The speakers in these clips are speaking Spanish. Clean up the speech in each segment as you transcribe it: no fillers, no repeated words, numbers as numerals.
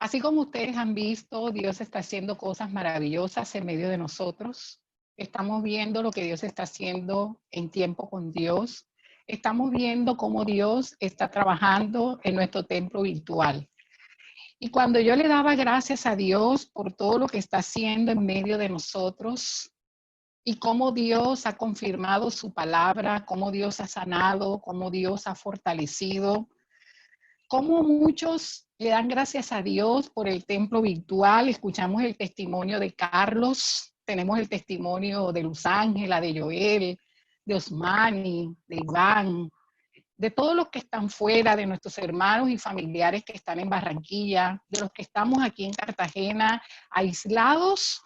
Así como ustedes han visto, Dios está haciendo cosas maravillosas en medio de nosotros. Estamos viendo lo que Dios está haciendo en tiempo con Dios. Estamos viendo cómo Dios está trabajando en nuestro templo virtual. Y cuando yo le daba gracias a Dios por todo lo que está haciendo en medio de nosotros y cómo Dios ha confirmado su palabra, cómo Dios ha sanado, cómo Dios ha fortalecido, cómo muchos le dan gracias a Dios por el templo virtual. Escuchamos el testimonio de Carlos, tenemos el testimonio de Luz Ángela, de Joel, de Osmani, de Iván, de todos los que están fuera, de nuestros hermanos y familiares que están en Barranquilla, de los que estamos aquí en Cartagena, aislados,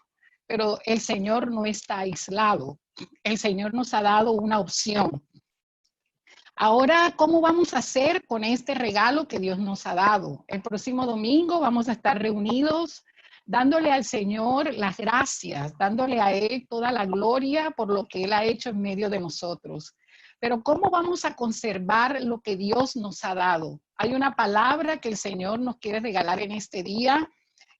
pero el Señor no está aislado. El Señor nos ha dado una opción. Ahora, ¿cómo vamos a hacer con este regalo que Dios nos ha dado? El próximo domingo vamos a estar reunidos dándole al Señor las gracias, dándole a Él toda la gloria por lo que Él ha hecho en medio de nosotros. Pero ¿cómo vamos a conservar lo que Dios nos ha dado? Hay una palabra que el Señor nos quiere regalar en este día.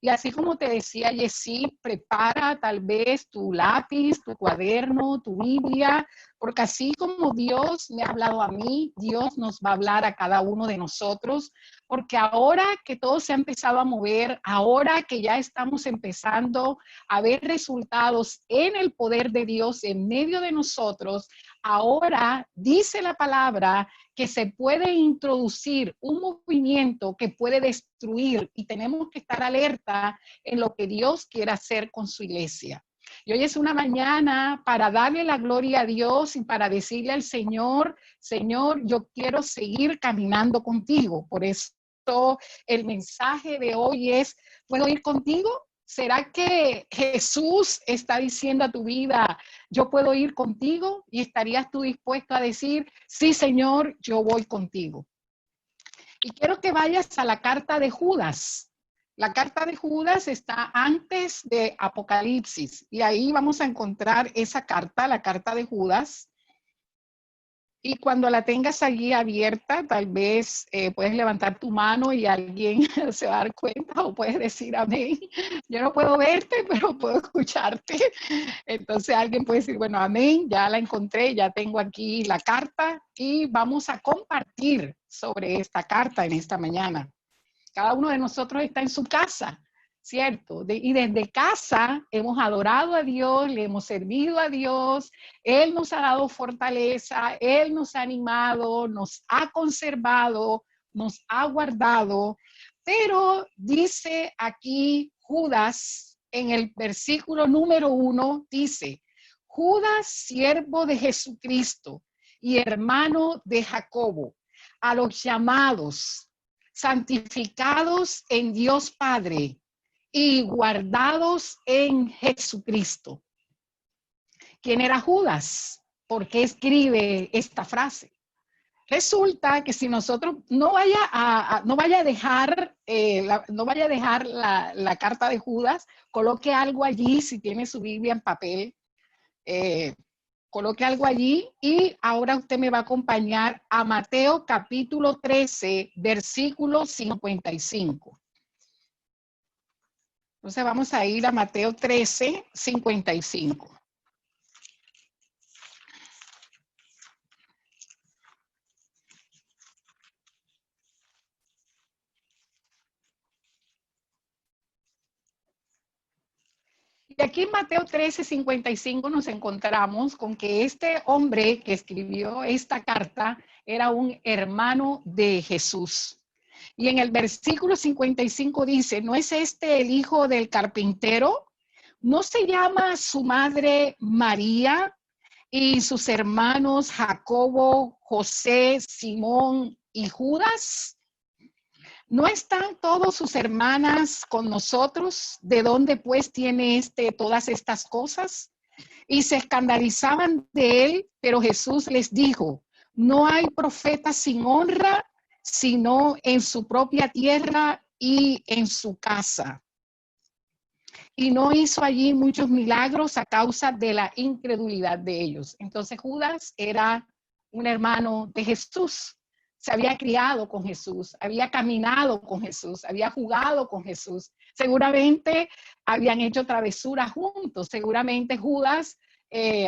Y así como te decía Yesí, prepara tal vez tu lápiz, tu cuaderno, tu Biblia, porque así como Dios me ha hablado a mí, Dios nos va a hablar a cada uno de nosotros, porque ahora que todo se ha empezado a mover, ahora que ya estamos empezando a ver resultados en el poder de Dios en medio de nosotros, ahora dice la palabra que se puede introducir un movimiento que puede destruir y tenemos que estar alerta en lo que Dios quiere hacer con su iglesia. Y hoy es una mañana para darle la gloria a Dios y para decirle al Señor, Señor, yo quiero seguir caminando contigo. Por eso el mensaje de hoy es, ¿puedo ir contigo? ¿Será que Jesús está diciendo a tu vida, yo puedo ir contigo? ¿Y estarías tú dispuesto a decir, sí, Señor, yo voy contigo? Y quiero que vayas a la carta de Judas. La carta de Judas está antes de Apocalipsis y ahí vamos a encontrar esa carta, la carta de Judas. Y cuando la tengas allí abierta, tal vez puedes levantar tu mano y alguien se va a dar cuenta o puedes decir amén. Yo no puedo verte, pero puedo escucharte. Entonces alguien puede decir, bueno, amén, ya la encontré, ya tengo aquí la carta y vamos a compartir sobre esta carta en esta mañana. Cada uno de nosotros está en su casa, ¿cierto? Y desde casa hemos adorado a Dios, le hemos servido a Dios, Él nos ha dado fortaleza, Él nos ha animado, nos ha conservado, nos ha guardado, pero dice aquí Judas en el versículo número 1, dice, Judas, siervo de Jesucristo y hermano de Jacobo, a los llamados, santificados en Dios Padre y guardados en Jesucristo. ¿Quién era Judas? ¿Por qué escribe esta frase? Resulta que si nosotros no vaya a dejar la carta de Judas, coloque algo allí si tiene su Biblia en papel. Coloque algo allí y ahora usted me va a acompañar a Mateo capítulo 13, versículo 55. Entonces vamos a ir a Mateo 13, 55. Y aquí en Mateo 13, 55 nos encontramos con que este hombre que escribió esta carta era un hermano de Jesús. Y en el versículo 55 dice, ¿no es este el hijo del carpintero? ¿No se llama su madre María y sus hermanos Jacobo, José, Simón y Judas? ¿No están todos sus hermanas con nosotros? ¿De dónde pues tiene todas estas cosas? Y se escandalizaban de él, pero Jesús les dijo, no hay profeta sin honra, sino en su propia tierra y en su casa. Y no hizo allí muchos milagros a causa de la incredulidad de ellos. Entonces Judas era un hermano de Jesús. se había criado con Jesús, había caminado con Jesús, había jugado con Jesús. Seguramente habían hecho travesuras juntos, seguramente Judas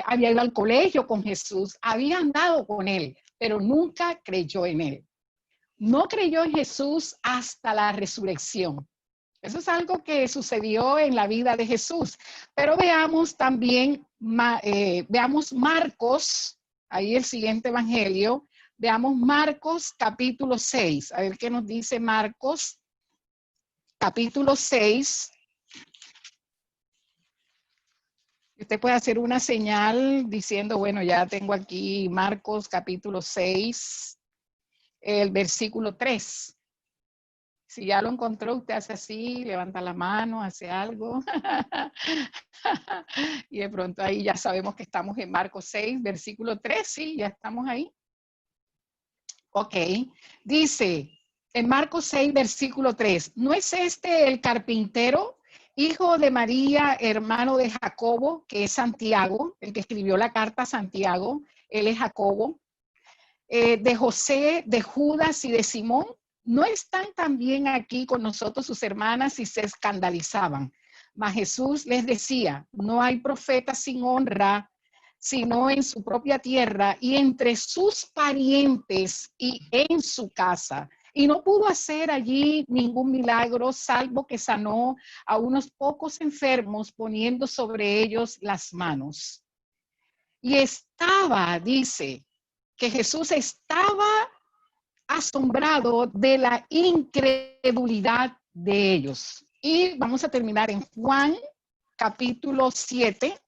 había ido al colegio con Jesús, había andado con él, pero nunca creyó en él. No creyó en Jesús hasta la resurrección. Eso es algo que sucedió en la vida de Jesús. Pero veamos también, veamos Marcos, ahí el siguiente evangelio, veamos Marcos capítulo 6. A ver qué nos dice Marcos capítulo 6. Usted puede hacer una señal diciendo, bueno, ya tengo aquí Marcos capítulo 6, el versículo 3. Si ya lo encontró, usted hace así, levanta la mano, hace algo. Y de pronto ahí ya sabemos que estamos en Marcos 6, versículo 3. Sí, ya estamos ahí. Ok. Dice en Marcos 6, versículo 3. ¿No es este el carpintero, hijo de María, hermano de Jacobo, que es Santiago, el que escribió la carta a Santiago? Él es Jacobo. De José, de Judas y de Simón. ¿No están también aquí con nosotros sus hermanas? Y se escandalizaban. Mas Jesús les decía, no hay profeta sin honra, sino en su propia tierra y entre sus parientes y en su casa. Y no pudo hacer allí ningún milagro, salvo que sanó a unos pocos enfermos poniendo sobre ellos las manos. Y estaba, dice, que Jesús estaba asombrado de la incredulidad de ellos. Y vamos a terminar en Juan capítulo 7.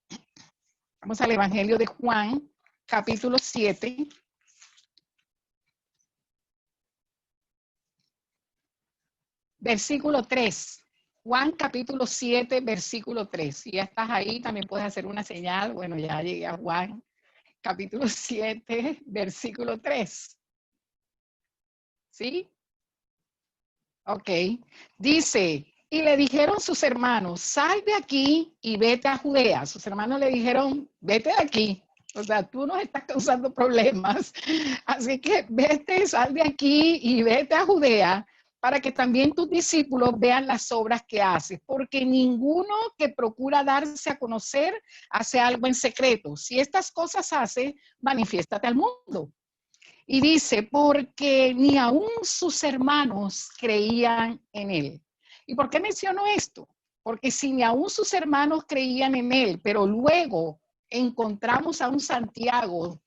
Vamos al Evangelio de Juan capítulo 7. Versículo 3. Juan capítulo 7, versículo 3. Si ya estás ahí, también puedes hacer una señal. Bueno, ya llegué a Juan capítulo 7, versículo 3. ¿Sí? Ok. Dice, y le dijeron sus hermanos, sal de aquí y vete a Judea. Sus hermanos le dijeron, vete de aquí. O sea, tú nos estás causando problemas. Así que vete, sal de aquí y vete a Judea para que también tus discípulos vean las obras que haces. Porque ninguno que procura darse a conocer hace algo en secreto. Si estas cosas hace, manifiéstate al mundo. Y dice, porque ni aún sus hermanos creían en él. ¿Y por qué menciono esto? Porque si ni aún sus hermanos creían en él, pero luego encontramos a un Santiago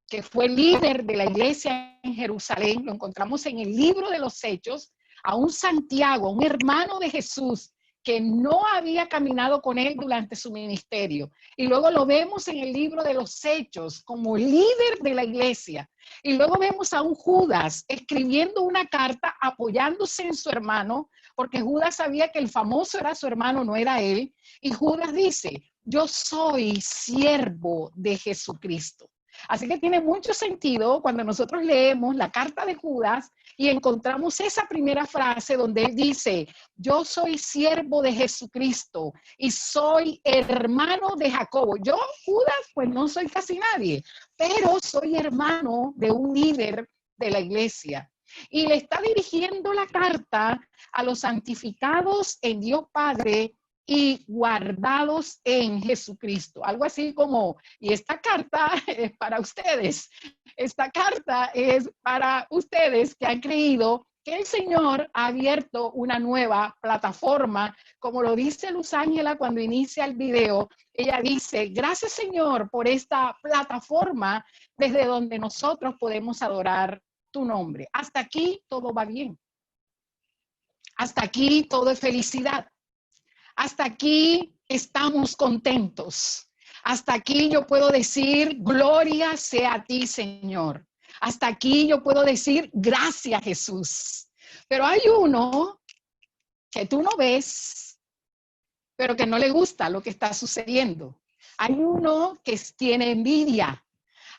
que fue líder de la iglesia en Jerusalén, lo encontramos en el libro de los Hechos, a un Santiago, un hermano de Jesús, que no había caminado con él durante su ministerio. Y luego lo vemos en el libro de los Hechos como líder de la iglesia. Y luego vemos a un Judas escribiendo una carta apoyándose en su hermano, porque Judas sabía que el famoso era su hermano, no era él. Y Judas dice, yo soy siervo de Jesucristo. Así que tiene mucho sentido cuando nosotros leemos la carta de Judas y encontramos esa primera frase donde él dice, yo soy siervo de Jesucristo y soy hermano de Jacobo. Yo, Judas, pues no soy casi nadie, pero soy hermano de un líder de la iglesia. Y le está dirigiendo la carta a los santificados en Dios Padre y guardados en Jesucristo. Algo así como, y esta carta es para ustedes. Esta carta es para ustedes que han creído que el Señor ha abierto una nueva plataforma, como lo dice Luz Ángela cuando inicia el video. Ella dice, gracias Señor por esta plataforma desde donde nosotros podemos adorar tu nombre. Hasta aquí todo va bien. Hasta aquí todo es felicidad. Hasta aquí estamos contentos. Hasta aquí yo puedo decir, gloria sea a ti, Señor. Hasta aquí yo puedo decir, gracias, Jesús. Pero hay uno que tú no ves, pero que no le gusta lo que está sucediendo. Hay uno que tiene envidia.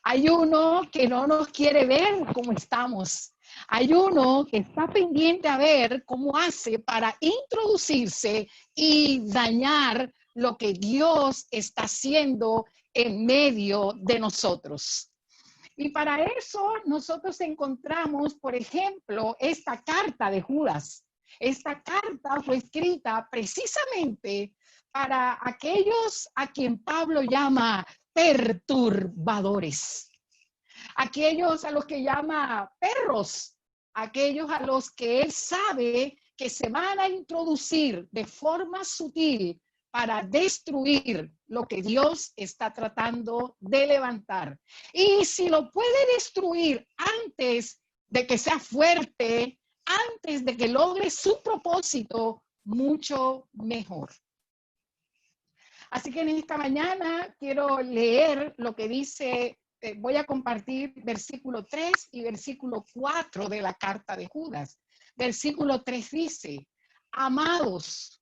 Hay uno que no nos quiere ver como estamos. Hay uno que está pendiente a ver cómo hace para introducirse y dañar lo que Dios está haciendo en medio de nosotros. Y para eso nosotros encontramos, por ejemplo, esta carta de Judas. Esta carta fue escrita precisamente para aquellos a quien Pablo llama perturbadores, aquellos a los que llama perros, aquellos a los que él sabe que se van a introducir de forma sutil para destruir lo que Dios está tratando de levantar. Y si lo puede destruir antes de que sea fuerte, antes de que logre su propósito, mucho mejor. Así que en esta mañana quiero leer lo que dice, voy a compartir versículo 3 y versículo 4 de la carta de Judas. Versículo 3 dice: amados,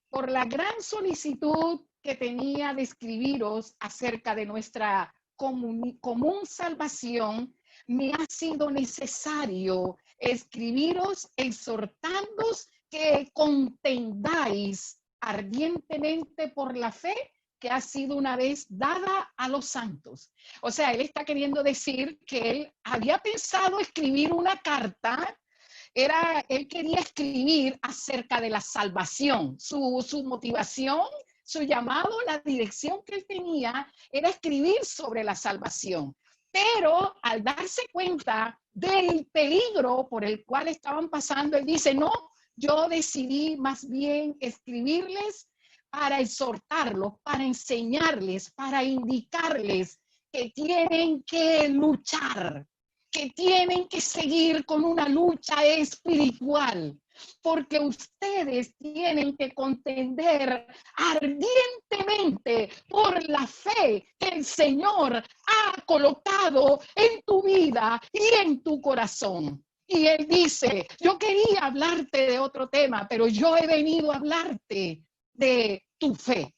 por la gran solicitud que tenía de escribiros acerca de nuestra común salvación, me ha sido necesario escribiros exhortándoos que contendáis ardientemente por la fe que ha sido una vez dada a los santos. O sea, él está queriendo decir que él había pensado escribir una carta. Él quería escribir acerca de la salvación. Su motivación, su llamado, la dirección que él tenía era escribir sobre la salvación. Pero al darse cuenta del peligro por el cual estaban pasando, él dice: no, yo decidí más bien escribirles para exhortarlos, para enseñarles, para indicarles que tienen que luchar, que tienen que seguir con una lucha espiritual, porque ustedes tienen que contender ardientemente por la fe que el Señor ha colocado en tu vida y en tu corazón. Y él dice: yo quería hablarte de otro tema, pero yo he venido a hablarte de tu fe.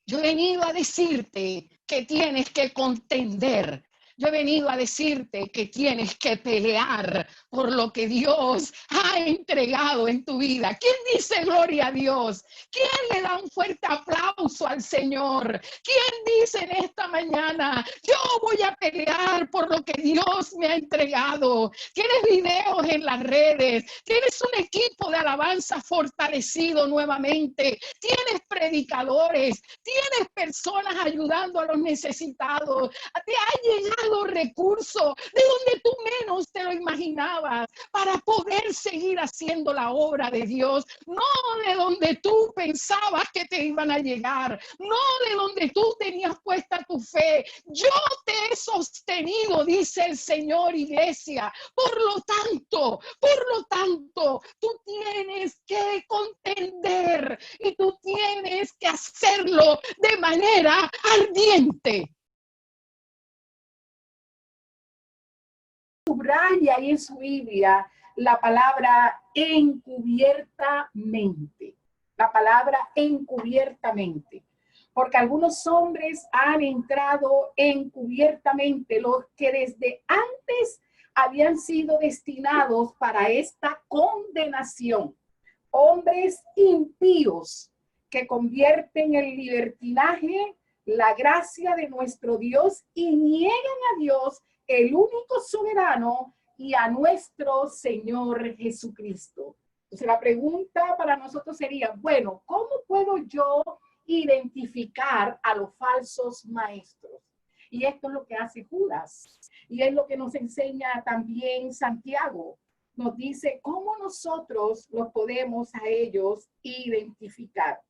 Yo he venido a decirte que tienes que contender. Yo he venido a decirte que tienes que pelear por lo que Dios ha entregado en tu vida. ¿Quién dice gloria a Dios? ¿Quién le da un fuerte aplauso al Señor? ¿Quién dice en esta mañana: yo voy a pelear por lo que Dios me ha entregado? Tienes videos en las redes, tienes un equipo de alabanza fortalecido nuevamente, tienes predicadores, tienes personas ayudando a los necesitados, te ha llegado recursos de donde tú menos te lo imaginabas para poder seguir haciendo la obra de Dios, no de donde tú pensabas que te iban a llegar, no de donde tú tenías puesta tu fe. Yo te he sostenido, dice el Señor, iglesia. Por lo tanto, tú tienes que contender y tú tienes que hacerlo de manera ardiente. Subraya ahí en su Biblia la palabra encubiertamente. La palabra encubiertamente. Porque algunos hombres han entrado encubiertamente, los que desde antes habían sido destinados para esta condenación. Hombres impíos que convierten en libertinaje la gracia de nuestro Dios y niegan a Dios, el único soberano, y a nuestro Señor Jesucristo. Entonces la pregunta para nosotros sería: bueno, ¿cómo puedo yo identificar a los falsos maestros? Y esto es lo que hace Judas, y es lo que nos enseña también Santiago. Nos dice cómo nosotros los podemos a ellos identificar.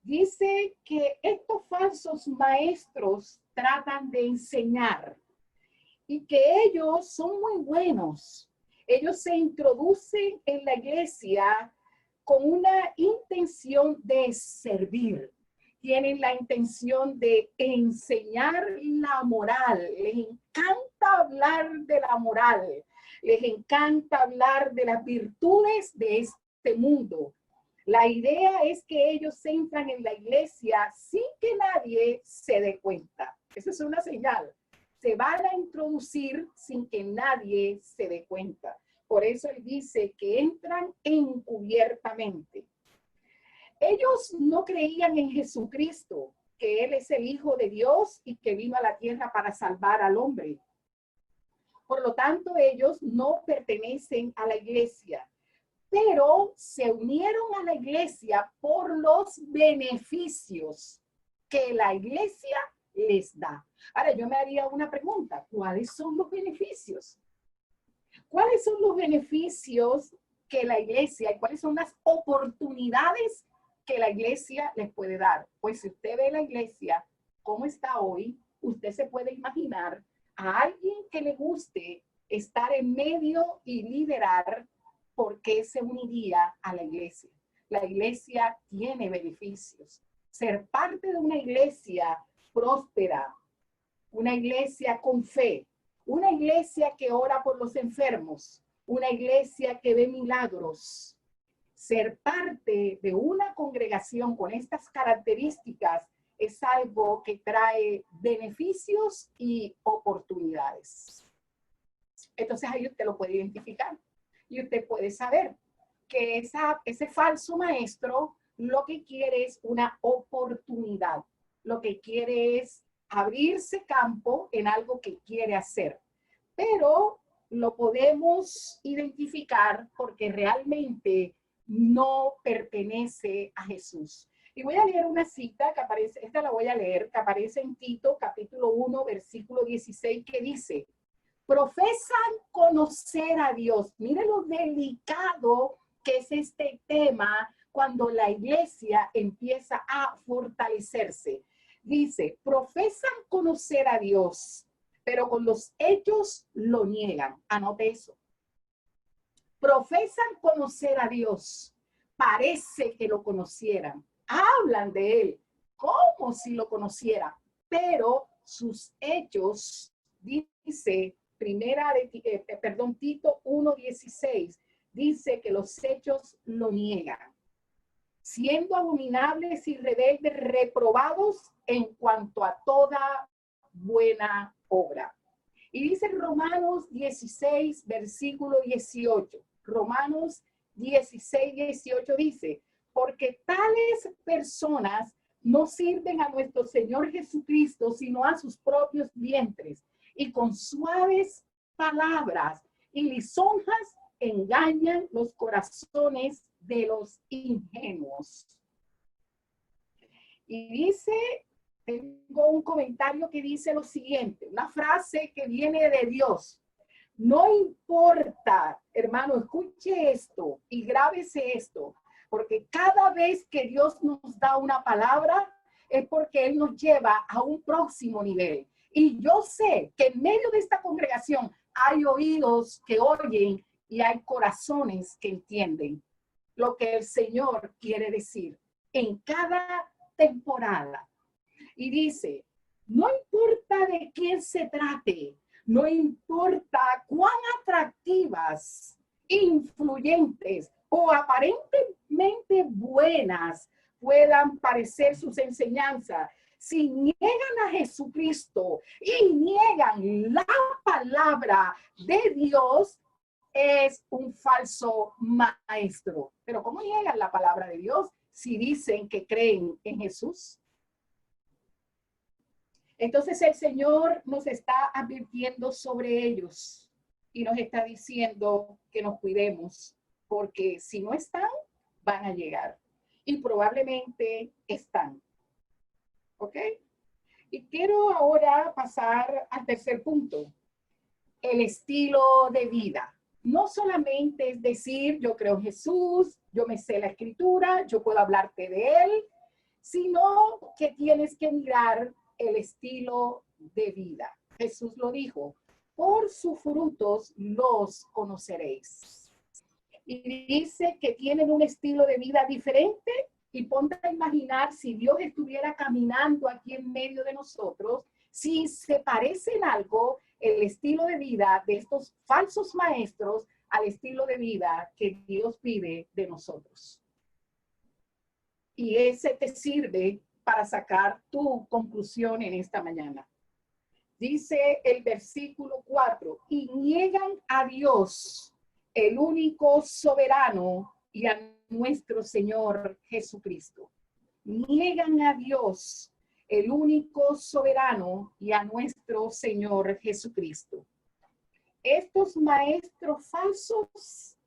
Dice que estos falsos maestros tratan de enseñar y que ellos son muy buenos. Ellos se introducen en la iglesia con una intención de servir. Tienen la intención de enseñar la moral. Les encanta hablar de la moral. Les encanta hablar de las virtudes de este mundo. La idea es que ellos entran en la iglesia sin que nadie se dé cuenta. Esa es una señal. Se van a introducir sin que nadie se dé cuenta. Por eso él dice que entran encubiertamente. Ellos no creían en Jesucristo. que Él es el Hijo de Dios y que vino a la tierra para salvar al hombre. Por lo tanto, ellos no pertenecen a la iglesia, pero se unieron a la iglesia por los beneficios que la iglesia les da. Ahora, yo me haría una pregunta. ¿Cuáles son los beneficios? ¿Cuáles son los beneficios que la iglesia y cuáles son las oportunidades que la iglesia les puede dar? Pues si usted ve la iglesia, cómo está hoy, usted se puede imaginar a alguien que le guste estar en medio y liderar, ¿por qué se uniría a la iglesia? La iglesia tiene beneficios. Ser parte de una iglesia próspera, una iglesia con fe, una iglesia que ora por los enfermos, una iglesia que ve milagros. Ser parte de una congregación con estas características es algo que trae beneficios y oportunidades. Entonces ahí usted lo puede identificar y usted puede saber que ese falso maestro lo que quiere es una oportunidad, lo que quiere es abrirse campo en algo que quiere hacer, pero lo podemos identificar porque realmente no pertenece a Jesús. Y voy a leer una cita que aparece, esta la voy a leer, que aparece en Tito, capítulo 1, versículo 16, que dice: profesan conocer a Dios. Mire lo delicado que es este tema cuando la iglesia empieza a fortalecerse. Dice, profesan conocer a Dios, pero con los hechos lo niegan. Anote eso. Profesan conocer a Dios, parece que lo conocieran, hablan de él como si lo conocieran, pero sus hechos, dice Tito 1:16, dice que los hechos lo niegan, siendo abominables y rebeldes, reprobados en cuanto a toda buena obra. Y dice Romanos 16, versículo 18. Romanos 16, 18 dice, porque tales personas no sirven a nuestro Señor Jesucristo, sino a sus propios vientres, y con suaves palabras y lisonjas engañan los corazones de los ingenuos. Y dice, tengo un comentario que dice lo siguiente, una frase que viene de Dios. No importa, hermano, escuche esto y grábese esto, porque cada vez que Dios nos da una palabra es porque Él nos lleva a un próximo nivel. Y yo sé que en medio de esta congregación hay oídos que oyen y hay corazones que entienden lo que el Señor quiere decir en cada temporada. Y dice, no importa de quién se trate, no importa cuán atractivas, influyentes o aparentemente buenas puedan parecer sus enseñanzas, si niegan a Jesucristo y niegan la palabra de Dios, es un falso maestro. Pero ¿cómo niegan la palabra de Dios si dicen que creen en Jesús? Entonces el Señor nos está advirtiendo sobre ellos y nos está diciendo que nos cuidemos, porque si no están, van a llegar y probablemente están. ¿Ok? Y quiero ahora pasar al tercer punto, el estilo de vida. No solamente es decir, yo creo en Jesús, yo me sé la escritura, yo puedo hablarte de él, sino que tienes que mirar el estilo de vida. Jesús lo dijo, por sus frutos los conoceréis. Y dice que tienen un estilo de vida diferente y ponte a imaginar si Dios estuviera caminando aquí en medio de nosotros, si se parece en algo el estilo de vida de estos falsos maestros al estilo de vida que Dios pide de nosotros. Y ese te sirve para sacar tu conclusión en esta mañana. Dice el versículo 4, y niegan a Dios, el único soberano, y a nuestro Señor Jesucristo. Niegan a Dios, el único soberano y a nuestro Señor Jesucristo. Estos maestros falsos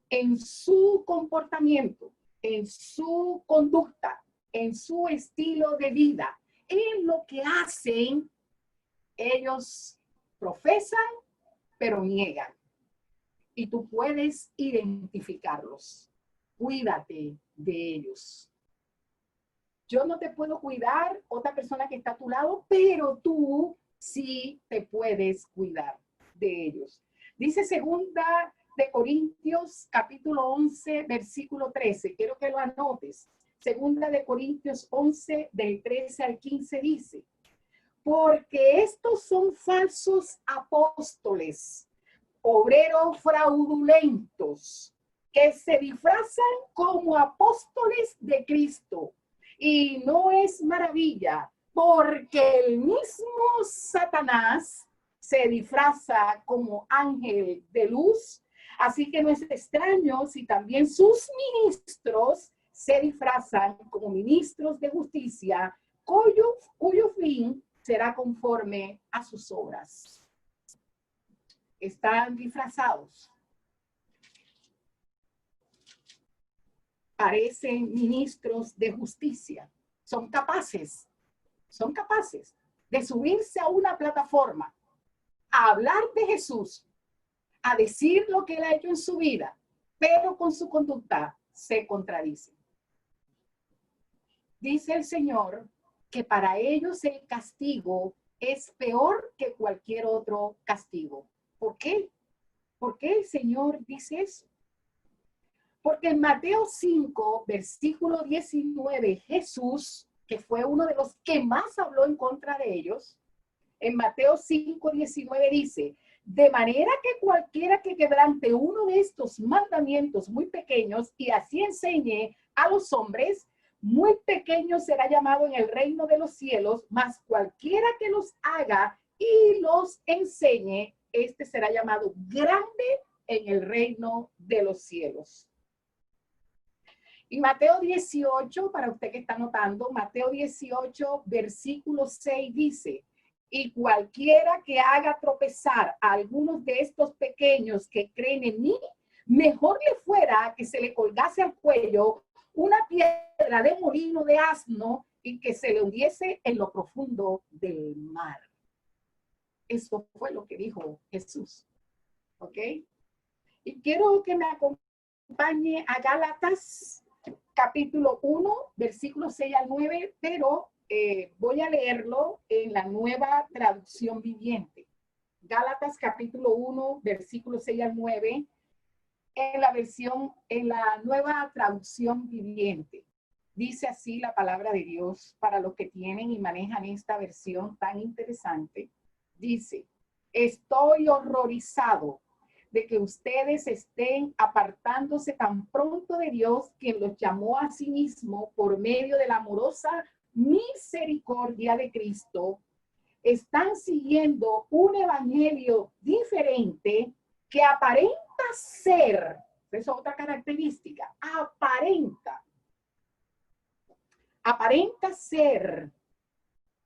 en su comportamiento, en su conducta, en su estilo de vida, en lo que hacen, ellos profesan, pero niegan. Y tú puedes identificarlos. Cuídate de ellos. Yo no te puedo cuidar, otra persona que está a tu lado, pero tú sí te puedes cuidar de ellos. Dice segunda de Corintios, capítulo 11, versículo 13. Quiero que lo anotes. Segunda de Corintios 11, del 13 al 15 dice: porque estos son falsos apóstoles, obreros fraudulentos, que se disfrazan como apóstoles de Cristo. Y no es maravilla, porque el mismo Satanás se disfraza como ángel de luz. Así que no es extraño si también sus ministros se disfrazan como ministros de justicia, cuyo fin será conforme a sus obras. Están disfrazados. Parecen ministros de justicia. Son capaces de subirse a una plataforma, a hablar de Jesús, a decir lo que él ha hecho en su vida, pero con su conducta se contradice. Dice el Señor que para ellos el castigo es peor que cualquier otro castigo. ¿Por qué? ¿Por qué el Señor dice eso? Porque en Mateo 5, versículo 19, Jesús, que fue uno de los que más habló en contra de ellos, en Mateo 5, 19 dice: de manera que cualquiera que quebrante uno de estos mandamientos muy pequeños y así enseñe a los hombres, muy pequeño será llamado en el reino de los cielos, mas cualquiera que los haga y los enseñe, este será llamado grande en el reino de los cielos. Y Mateo 18, para usted que está anotando, Mateo 18, versículo 6 dice: y cualquiera que haga tropezar a algunos de estos pequeños que creen en mí, mejor le fuera que se le colgase al cuello una piedra de molino de asno y que se le hundiese en lo profundo del mar. Eso fue lo que dijo Jesús. ¿Ok? Y quiero que me acompañe a Gálatas, capítulo 1, versículos 6 al 9, pero voy a leerlo en la Nueva Traducción Viviente. Gálatas, capítulo 1, versículos 6 al 9, en la Nueva Traducción Viviente. Dice así la palabra de Dios para los que tienen y manejan esta versión tan interesante. Dice: estoy horrorizado de que ustedes estén apartándose tan pronto de Dios, quien los llamó a sí mismo por medio de la amorosa misericordia de Cristo. Están siguiendo un evangelio diferente que aparenta ser, esa es otra característica, aparenta ser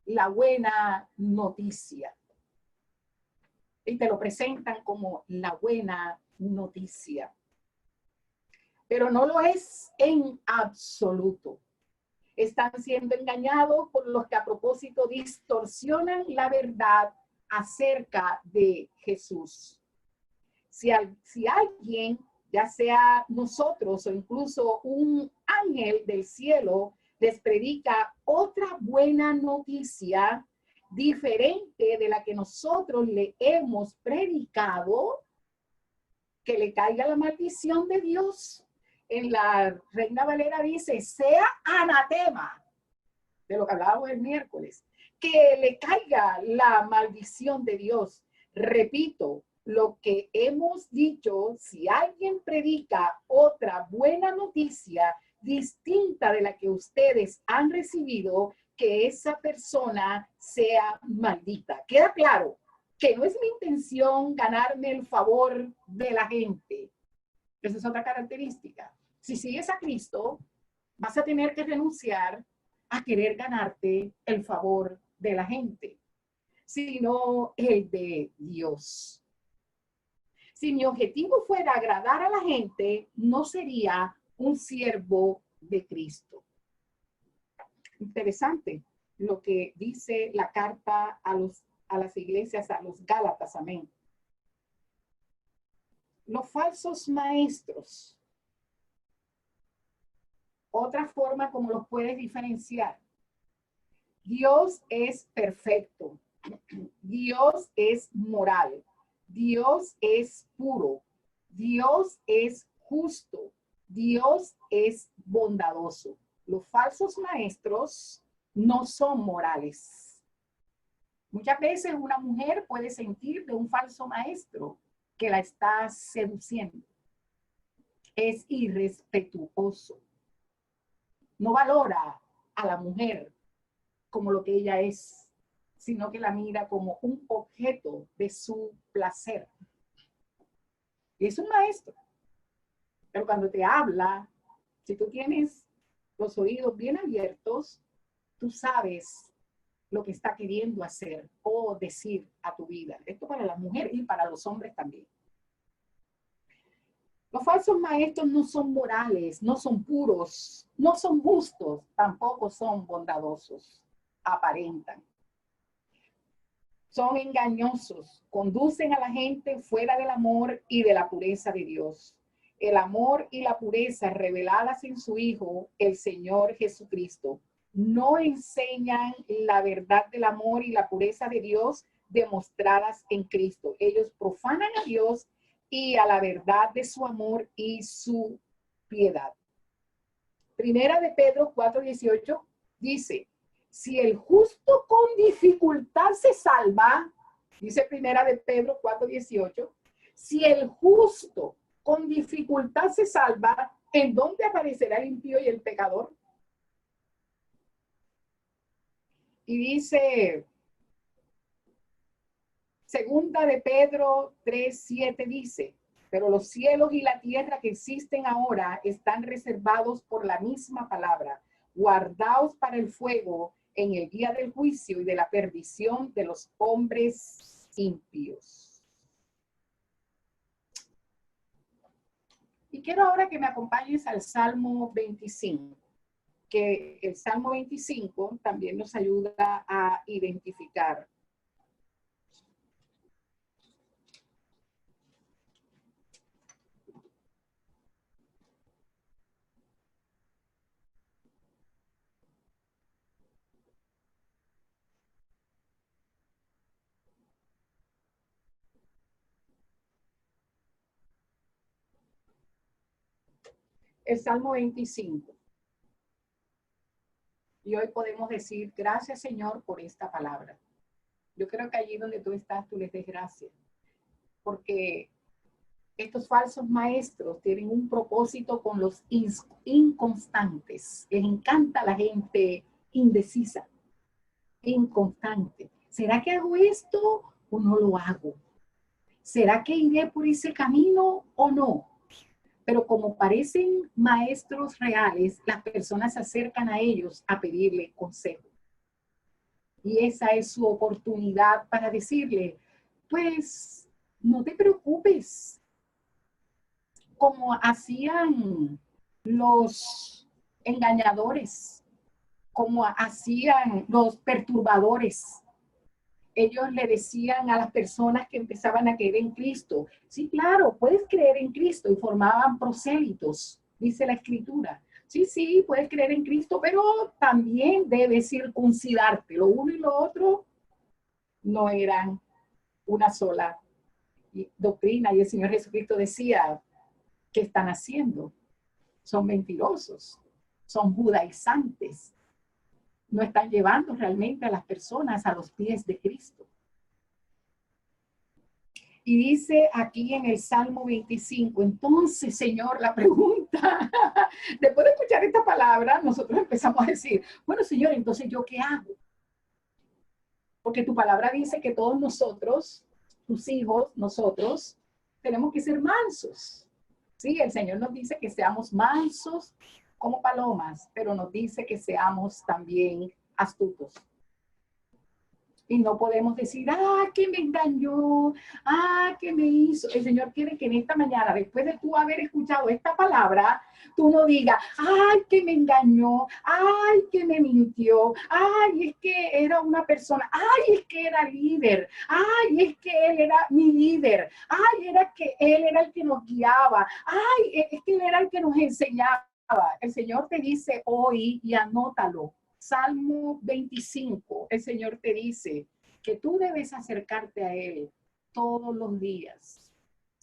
la buena noticia. Y te lo presentan como la buena noticia. Pero no lo es en absoluto. Están siendo engañados por los que a propósito distorsionan la verdad acerca de Jesús. Si alguien, ya sea nosotros o incluso un ángel del cielo, les predica otra buena noticia diferente de la que nosotros le hemos predicado, que le caiga la maldición de Dios. En la Reina Valera dice: sea anatema, de lo que hablábamos el miércoles, que le caiga la maldición de Dios. Repito, lo que hemos dicho: si alguien predica otra buena noticia distinta de la que ustedes han recibido, que esa persona sea maldita. ¿Queda claro? Que no es mi intención ganarme el favor de la gente. Esa es otra característica. Si sigues a Cristo, vas a tener que renunciar a querer ganarte el favor de la gente, sino el de Dios. Si mi objetivo fuera agradar a la gente, no sería un siervo de Cristo. Interesante lo que dice la carta a las iglesias, a los Gálatas, amén. Los falsos maestros. Otra forma como los puedes diferenciar. Dios es perfecto. Dios es moral. Dios es puro. Dios es justo. Dios es bondadoso. Los falsos maestros no son morales. Muchas veces una mujer puede sentir de un falso maestro que la está seduciendo. Es irrespetuoso. No valora a la mujer como lo que ella es, sino que la mira como un objeto de su placer. Y es un maestro. Pero cuando te habla, si tú tienes los oídos bien abiertos, tú sabes lo que está queriendo hacer o decir a tu vida. Esto para las mujeres y para los hombres también. Los falsos maestros no son morales, no son puros, no son justos, tampoco son bondadosos. Aparentan. Son engañosos, conducen a la gente fuera del amor y de la pureza de Dios. El amor y la pureza reveladas en su Hijo, el Señor Jesucristo, no enseñan la verdad del amor y la pureza de Dios demostradas en Cristo. Ellos profanan a Dios y a la verdad de su amor y su piedad. Primera de Pedro 4:18 dice, si el justo con dificultad se salva, dice Primera de Pedro 4:18, si el justo con dificultad se salva, ¿en dónde aparecerá el impío y el pecador? Y dice Segunda de Pedro 3:7 dice, pero los cielos y la tierra que existen ahora están reservados por la misma palabra, guardaos para el fuego en el día del juicio y de la perdición de los hombres impíos. Y quiero ahora que me acompañes al Salmo 25, que el Salmo 25 también nos ayuda a identificar. El Salmo 25. Y hoy podemos decir, gracias Señor por esta palabra. Yo creo que allí donde tú estás, tú les des gracias. Porque estos falsos maestros tienen un propósito con los inconstantes. Les encanta la gente indecisa, inconstante. ¿Será que hago esto o no lo hago? ¿Será que iré por ese camino o no? Pero como parecen maestros reales, las personas se acercan a ellos a pedirle consejo. Y esa es su oportunidad para decirle, pues, no te preocupes. Como hacían los engañadores, como hacían los perturbadores. Ellos le decían a las personas que empezaban a creer en Cristo, sí, claro, puedes creer en Cristo, y formaban prosélitos, dice la Escritura. Sí, puedes creer en Cristo, pero también debes circuncidarte. Lo uno y lo otro no eran una sola doctrina. Y el Señor Jesucristo decía, ¿qué están haciendo? Son mentirosos, son judaizantes. No están llevando realmente a las personas a los pies de Cristo. Y dice aquí en el Salmo 25, entonces, Señor, la pregunta, después de escuchar esta palabra, nosotros empezamos a decir, bueno, Señor, entonces, ¿yo qué hago? Porque tu palabra dice que todos nosotros, tus hijos, nosotros, tenemos que ser mansos. Sí, el Señor nos dice que seamos mansos como palomas, pero nos dice que seamos también astutos. Y no podemos decir, que me engañó, que me hizo. El Señor quiere que en esta mañana, después de tú haber escuchado esta palabra, tú no digas, que me engañó, que me mintió, es que era una persona, es que era líder, es que él era mi líder, era que él era el que nos guiaba, es que él era el que nos enseñaba. El Señor te dice hoy, y anótalo, Salmo 25, el Señor te dice que tú debes acercarte a Él todos los días.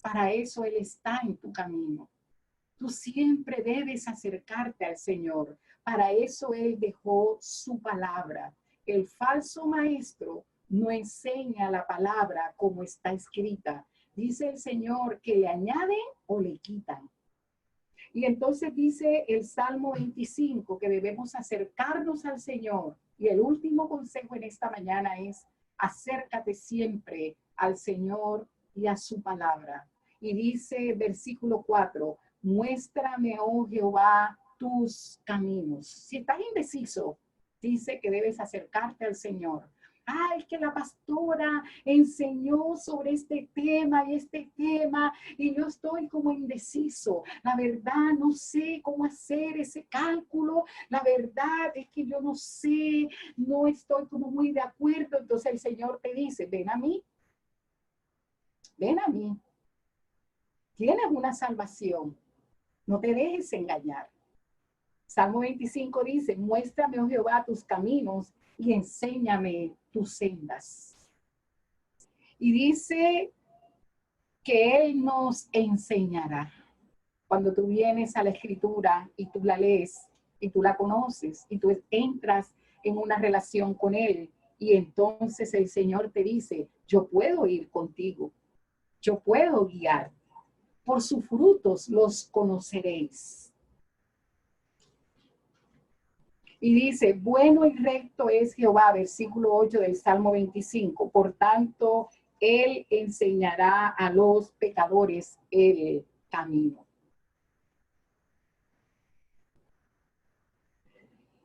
Para eso Él está en tu camino. Tú siempre debes acercarte al Señor. Para eso Él dejó su palabra. El falso maestro no enseña la palabra como está escrita. Dice el Señor que le añaden o le quitan. Y entonces dice el Salmo 25 que debemos acercarnos al Señor. Y el último consejo en esta mañana es: acércate siempre al Señor y a su palabra. Y dice versículo 4, muéstrame, oh Jehová, tus caminos. Si estás indeciso, dice que debes acercarte al Señor. Es que la pastora enseñó sobre este tema y yo estoy como indeciso. La verdad, no sé cómo hacer ese cálculo. La verdad es que yo no sé, no estoy como muy de acuerdo. Entonces el Señor te dice, ven a mí. Ven a mí. Tienes una salvación. No te dejes engañar. Salmo 25 dice, muéstrame, oh Jehová, tus caminos y enséñame tus sendas. Y dice que Él nos enseñará. Cuando tú vienes a la Escritura y tú la lees y tú la conoces y tú entras en una relación con Él, y entonces el Señor te dice, yo puedo ir contigo, yo puedo guiar. Por sus frutos los conoceréis. Y dice, bueno y recto es Jehová, versículo 8 del Salmo 25. Por tanto, Él enseñará a los pecadores el camino.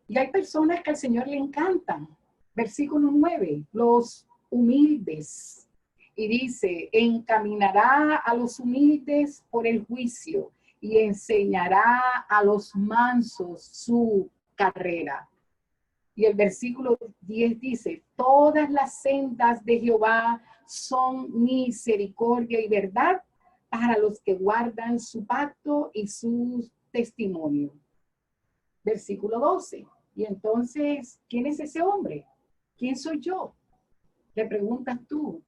Y hay personas que al Señor le encantan. Versículo 9, los humildes. Y dice, encaminará a los humildes por el juicio y enseñará a los mansos su carrera. Y el versículo 10 dice, todas las sendas de Jehová son misericordia y verdad para los que guardan su pacto y sus testimonios. Versículo 12. Y entonces, ¿quién es ese hombre? ¿Quién soy yo? Te preguntas tú,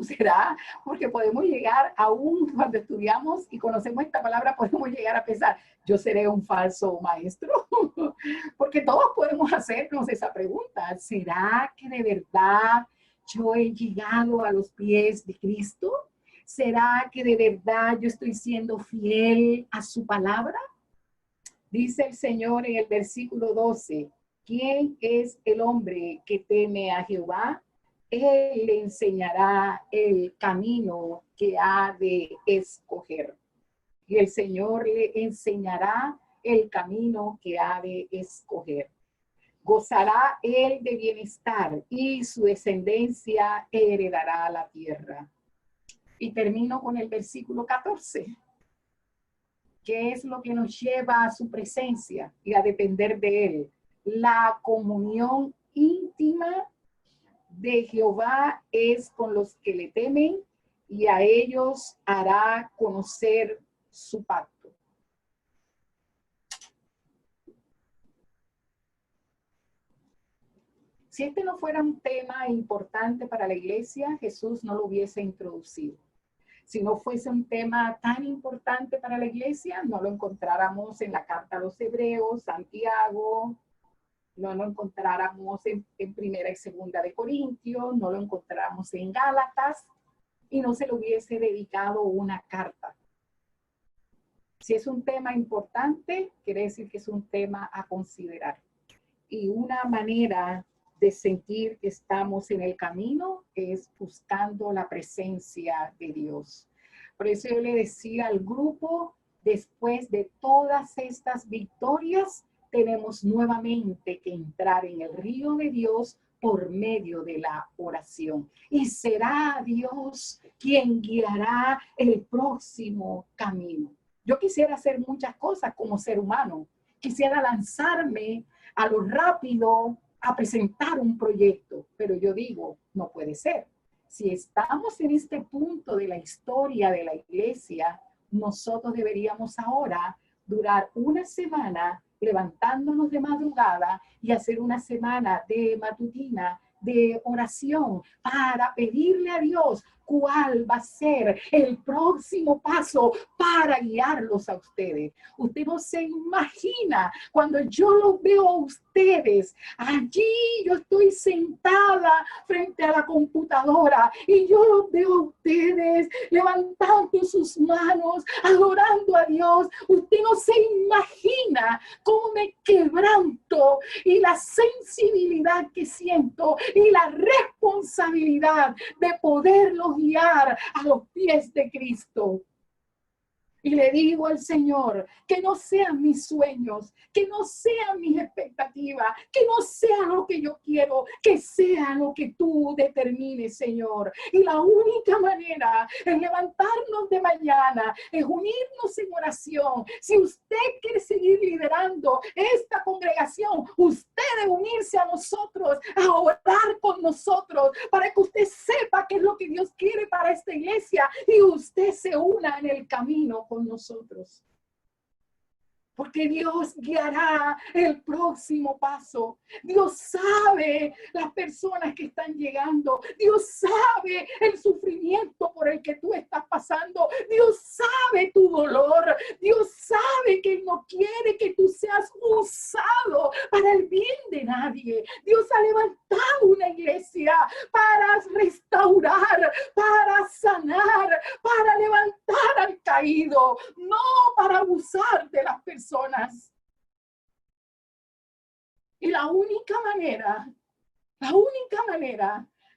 ¿será? Porque podemos llegar, aún cuando estudiamos y conocemos esta palabra, podemos llegar a pensar, ¿yo seré un falso maestro? Porque todos podemos hacernos esa pregunta. ¿Será que de verdad yo he llegado a los pies de Cristo? ¿Será que de verdad yo estoy siendo fiel a su palabra? Dice el Señor en el versículo 12, ¿quién es el hombre que teme a Jehová? Él le enseñará el camino que ha de escoger. Y el Señor le enseñará el camino que ha de escoger. Gozará él de bienestar y su descendencia heredará la tierra. Y termino con el versículo 14. ¿Qué es lo que nos lleva a su presencia y a depender de él? La comunión íntima de Jehová es con los que le temen y a ellos hará conocer su pacto. Si este no fuera un tema importante para la iglesia, Jesús no lo hubiese introducido. Si no fuese un tema tan importante para la iglesia, no lo encontráramos en la carta a los Hebreos, Santiago, no lo encontráramos en Primera y Segunda de Corintios, no lo encontráramos en Gálatas y no se le hubiese dedicado una carta. Si es un tema importante, quiere decir que es un tema a considerar. Y una manera de sentir que estamos en el camino es buscando la presencia de Dios. Por eso yo le decía al grupo después de todas estas victorias, tenemos nuevamente que entrar en el río de Dios por medio de la oración. Y será Dios quien guiará el próximo camino. Yo quisiera hacer muchas cosas como ser humano. Quisiera lanzarme a lo rápido a presentar un proyecto, pero yo digo, no puede ser. Si estamos en este punto de la historia de la iglesia, nosotros deberíamos ahora durar una semana levantándonos de madrugada y hacer una semana de matutina, de oración, para pedirle a Dios cuál va a ser el próximo paso para guiarlos a ustedes. Usted no se imagina cuando yo los veo a ustedes. Allí yo estoy sentada frente a la computadora y yo los veo a ustedes levantando sus manos, adorando a Dios. Usted no se imagina cómo me quebranto y la sensibilidad que siento y la responsabilidad de poderlos guiar a los pies de Cristo. Y le digo al Señor, que no sean mis sueños, que no sean mis expectativas, que no sea lo que yo quiero, que sea lo que tú determines, Señor. Y la única manera es levantarnos de mañana, es unirnos en oración. Si usted quiere seguir liderando esta congregación, usted debe unirse a nosotros, a orar con nosotros, para que usted sepa qué es lo que Dios quiere para esta iglesia y usted se una en el camino con nosotros. Porque Dios guiará el próximo paso. Dios sabe las personas que están llegando. Dios sabe el sufrimiento por el que tú estás pasando. Dios sabe tu dolor. Dios sabe que no quiere que tú seas usado para el bien de nadie. Dios ha levantado una iglesia para restaurar, para sanar, para levantar al caído, no para abusar de las personas. Y la única manera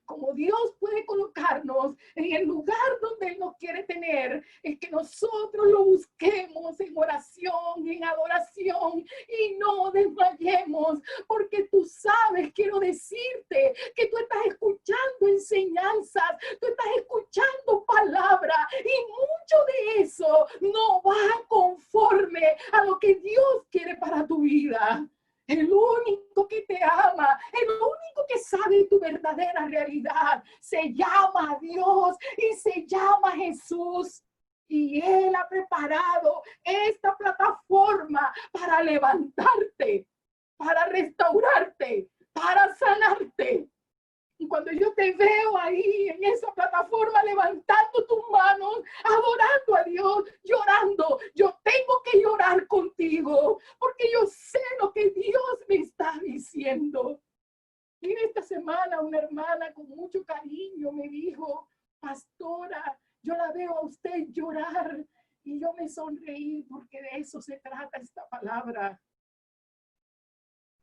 como Dios puede colocarnos en el lugar donde Él nos quiere tener es que nosotros lo busquemos en oración, en adoración y no desmayemos, porque tú sabes, quiero decirte que tú estás escuchando enseñanzas, tú estás escuchando palabra y mucho de eso no va conforme a lo que Dios quiere para tu vida. El único que te ama, el único que sabe tu verdadera realidad, se llama Dios y se llama Jesús. Y Él ha preparado esta plataforma para levantarte, para restaurarte, para sanarte. Y cuando yo te veo ahí en esa plataforma levantando tus manos, adorando a Dios, llorando, yo tengo que llorar contigo porque yo sé lo que Dios me está diciendo. Y en esta semana una hermana con mucho cariño me dijo, pastora, yo la veo a usted llorar y yo me sonreí porque de eso se trata esta palabra.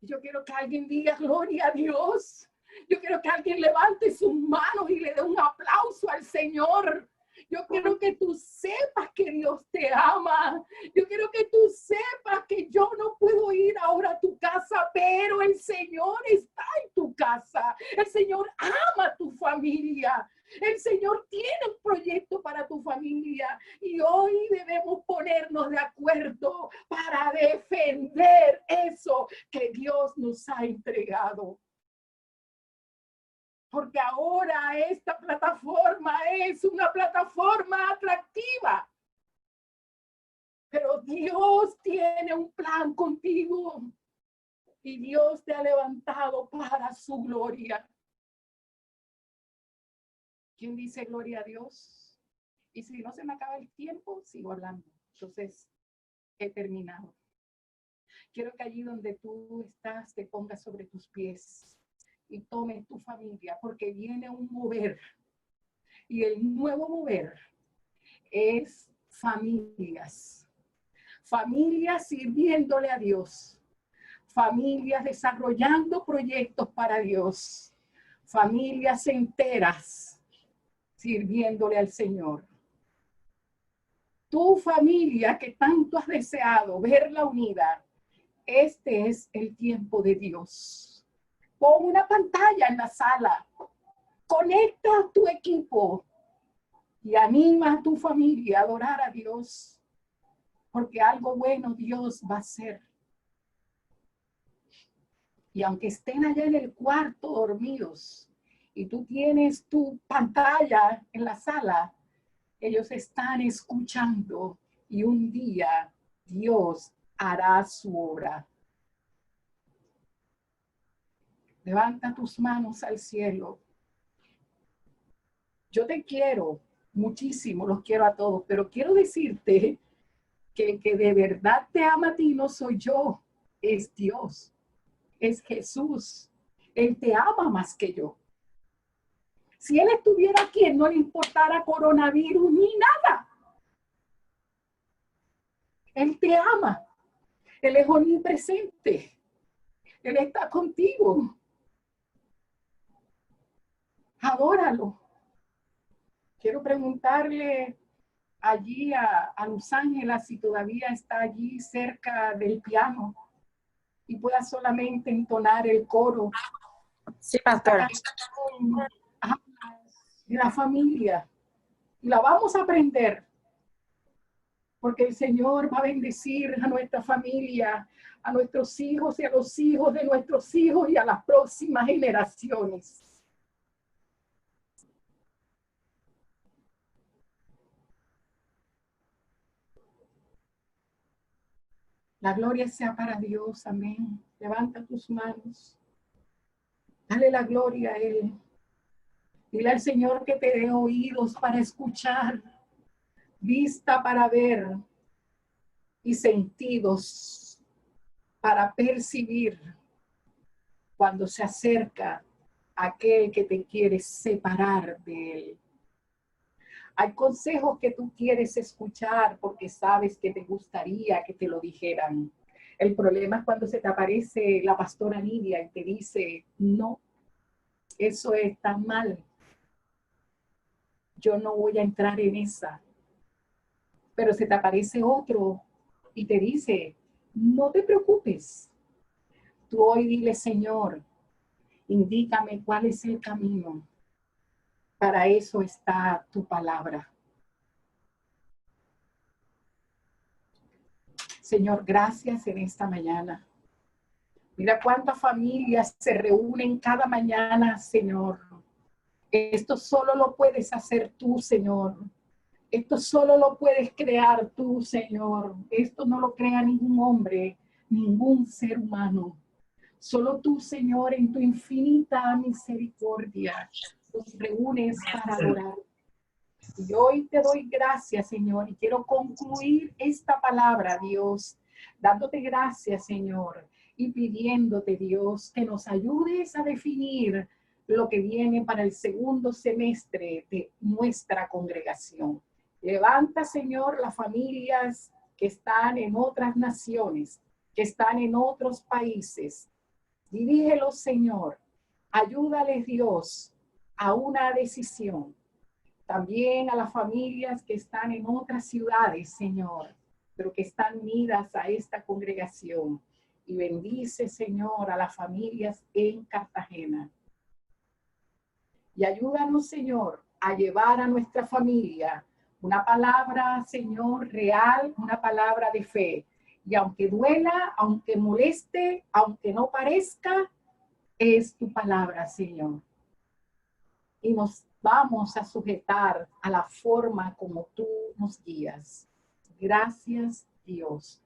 Yo quiero que alguien diga gloria a Dios. Yo quiero que alguien levante sus manos y le dé un aplauso al Señor. Yo quiero que tú sepas que Dios te ama. Yo quiero que tú sepas que yo no puedo ir ahora a tu casa, pero el Señor está en tu casa. El Señor ama a tu familia. El Señor tiene un proyecto para tu familia y hoy debemos ponernos de acuerdo para defender eso que Dios nos ha entregado. Porque ahora esta plataforma es una plataforma atractiva. Pero Dios tiene un plan contigo y Dios te ha levantado para su gloria. ¿Quién dice gloria a Dios? Y si no se me acaba el tiempo, sigo hablando. Entonces, he terminado. Quiero que allí donde tú estás te pongas sobre tus pies y tomes tu familia, porque viene un mover. Y el nuevo mover es familias. Familias sirviéndole a Dios. Familias desarrollando proyectos para Dios. Familias enteras sirviéndole al Señor. tu familia que tanto has deseado verla unida. Este es el tiempo de Dios. Pon una pantalla en la sala. Conecta a tu equipo y anima a tu familia a adorar a Dios, porque algo bueno Dios va a hacer. Y aunque estén allá en el cuarto dormidos y tú tienes tu pantalla en la sala, ellos están escuchando y un día Dios hará su obra. Levanta tus manos al cielo. Yo te quiero muchísimo, los quiero a todos, pero quiero decirte que el que de verdad te ama a ti no soy yo, es Dios, es Jesús. Él te ama más que yo. Si Él estuviera aquí, no le importara coronavirus ni nada. Él te ama. Él es omnipresente. Él está contigo. Adóralo. Quiero preguntarle allí a Luz Ángela si todavía está allí cerca del piano y pueda solamente entonar el coro. Sí, pastora. De la familia. Y la vamos a aprender. Porque el Señor va a bendecir a nuestra familia, a nuestros hijos y a los hijos de nuestros hijos y a las próximas generaciones. La gloria sea para Dios, amén. Levanta tus manos. Dale la gloria a Él. Dile al Señor que te dé oídos para escuchar, vista para ver y sentidos para percibir cuando se acerca aquel que te quiere separar de Él. Hay consejos que tú quieres escuchar porque sabes que te gustaría que te lo dijeran. El problema es cuando se te aparece la pastora Nidia y te dice, no, eso está mal. Yo no voy a entrar en esa. Pero se te aparece otro y te dice, no te preocupes. Tú hoy dile, Señor, indícame cuál es el camino. Para eso está tu palabra. Señor, gracias en esta mañana. Mira cuántas familias se reúnen cada mañana, Señor. Esto solo lo puedes hacer tú, Señor. Esto solo lo puedes crear tú, Señor. Esto no lo crea ningún hombre, ningún ser humano. Solo tú, Señor, en tu infinita misericordia, nos reúnes para adorar. Y hoy te doy gracias, Señor, y quiero concluir esta palabra, Dios, dándote gracias, Señor, y pidiéndote, Dios, que nos ayudes a definir lo que viene para el segundo semestre de nuestra congregación. Levanta, Señor, las familias que están en otras naciones, que están en otros países. Dirígelos, Señor. Ayúdales, Dios, a una decisión. También a las familias que están en otras ciudades, Señor, pero que están unidas a esta congregación. Y bendice, Señor, a las familias en Cartagena. Y ayúdanos, Señor, a llevar a nuestra familia una palabra, Señor, real, una palabra de fe. Y aunque duela, aunque moleste, aunque no parezca, es tu palabra, Señor. Y nos vamos a sujetar a la forma como tú nos guías. Gracias, Dios.